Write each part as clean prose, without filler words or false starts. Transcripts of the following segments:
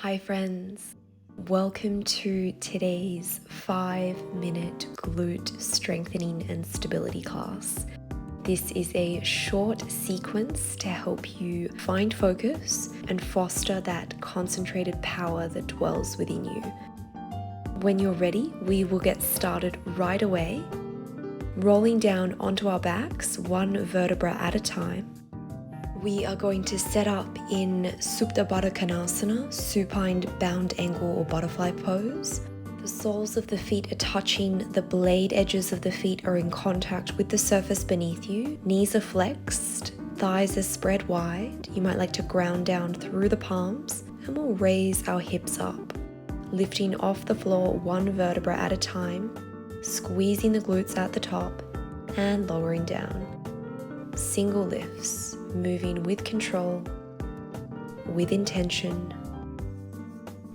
Hi friends, welcome to today's 5-minute glute strengthening and stability class. This is a short sequence to help you find focus and foster that concentrated power that dwells within you. When you're ready, we will get started right away, rolling down onto our backs, one vertebra at a time. We are going to set up in Supta supine bound angle or butterfly pose. The soles of the feet are touching, the blade edges of the feet are in contact with the surface beneath you. Knees are flexed, thighs are spread wide. You might like to ground down through the palms, and we'll raise our hips up, lifting off the floor one vertebra at a time, squeezing the glutes at the top and lowering down. Single lifts, moving with control, with intention,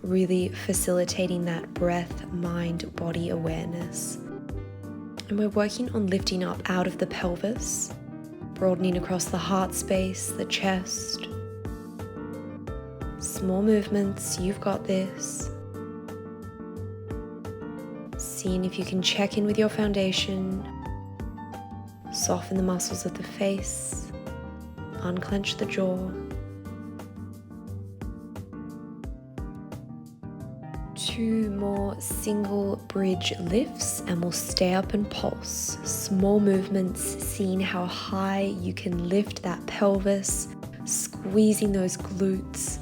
really facilitating that breath, mind, body awareness. And we're working on lifting up out of the pelvis, broadening across the heart space, the chest. Small movements, you've got this. Seeing if you can check in with your foundation, soften the muscles of the face, unclench the jaw. 2 more single bridge lifts and we'll stay up and pulse. Small movements, seeing how high you can lift that pelvis, squeezing those glutes,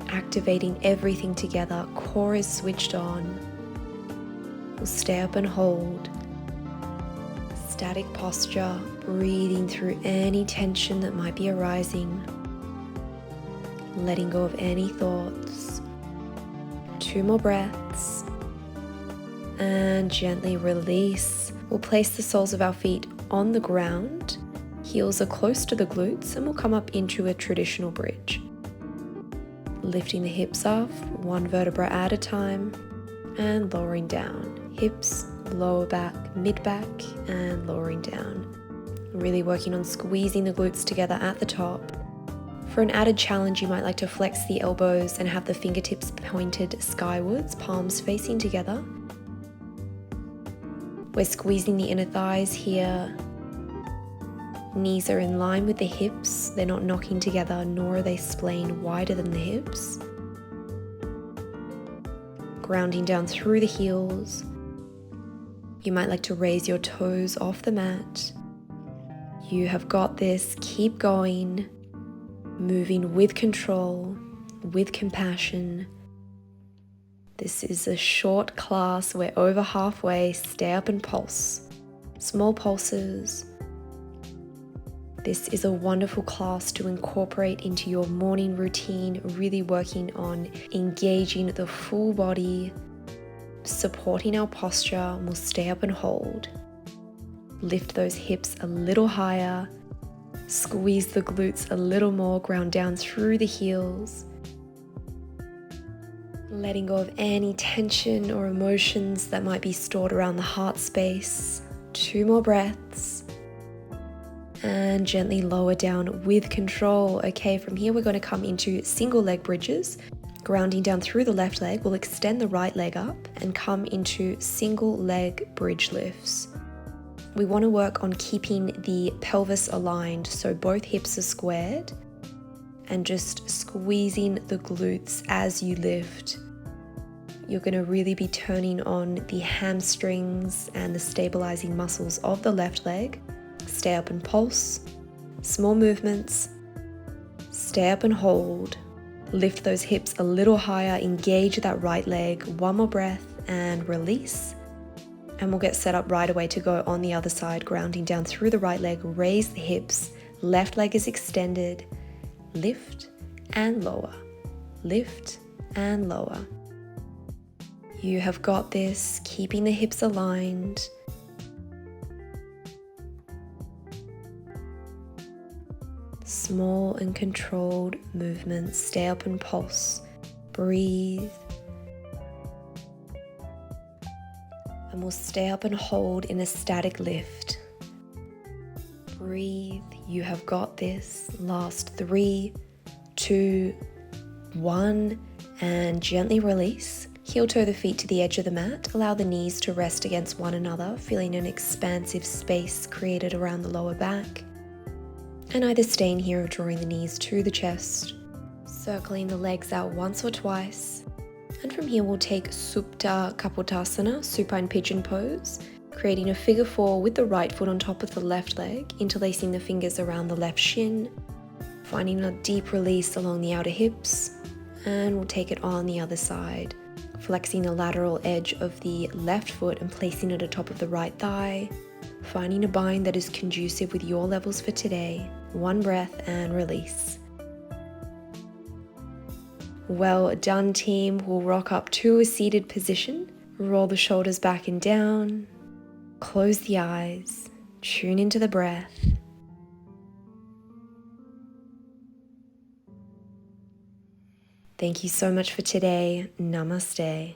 activating everything together. Core is switched on. We'll stay up and hold. Static posture, breathing through any tension that might be arising, letting go of any thoughts. 2 more breaths, and gently release. We'll place the soles of our feet on the ground, heels are close to the glutes, and we'll come up into a traditional bridge. Lifting the hips off, one vertebra at a time, and lowering down. Hips, lower back, mid back, and lowering down. Really working on squeezing the glutes together at the top. For an added challenge, you might like to flex the elbows and have the fingertips pointed skywards, palms facing together. We're squeezing the inner thighs here. Knees are in line with the hips. They're not knocking together, nor are they splaying wider than the hips. Grounding down through the heels. You might like to raise your toes off the mat. You have got this. Keep going. Moving with control, with compassion. This is a short class. We're over halfway. Stay up and pulse. Small pulses. This is a wonderful class to incorporate into your morning routine, really working on engaging the full body, supporting our posture. We'll stay up and hold. Lift those hips a little higher. Squeeze the glutes a little more. Ground down through the heels. Letting go of any tension or emotions that might be stored around the heart space. 2 more breaths. And gently lower down with control. Okay, from here we're going to come into single leg bridges. Grounding down through the left leg, we'll extend the right leg up and come into single leg bridge lifts. We want to work on keeping the pelvis aligned so both hips are squared and just squeezing the glutes as you lift. You're going to really be turning on the hamstrings and the stabilizing muscles of the left leg. Stay up and pulse. Small movements. Stay up and hold. Lift those hips a little higher, engage that right leg. 1 more breath and release. And we'll get set up right away to go on the other side, grounding down through the right leg, raise the hips, left leg is extended, lift and lower, lift and lower. You have got this, keeping the hips aligned. Small and controlled movements. Stay up and pulse. Breathe. And we'll stay up and hold in a static lift. Breathe. You have got this. Last 3, 2, 1. And gently release. Heel toe the feet to the edge of the mat. Allow the knees to rest against one another, feeling an expansive space created around the lower back. And either staying here or drawing the knees to the chest, circling the legs out once or twice. And from here we'll take Supta Kapotasana, supine pigeon pose, creating a figure 4 with the right foot on top of the left leg, interlacing the fingers around the left shin, finding a deep release along the outer hips, and we'll take it on the other side, flexing the lateral edge of the left foot and placing it atop of the right thigh, finding a bind that is conducive with your levels for today. One breath and release. Well done, team. We'll rock up to a seated position, roll the shoulders back and down, close the eyes, tune into the breath. Thank you so much for today. Namaste.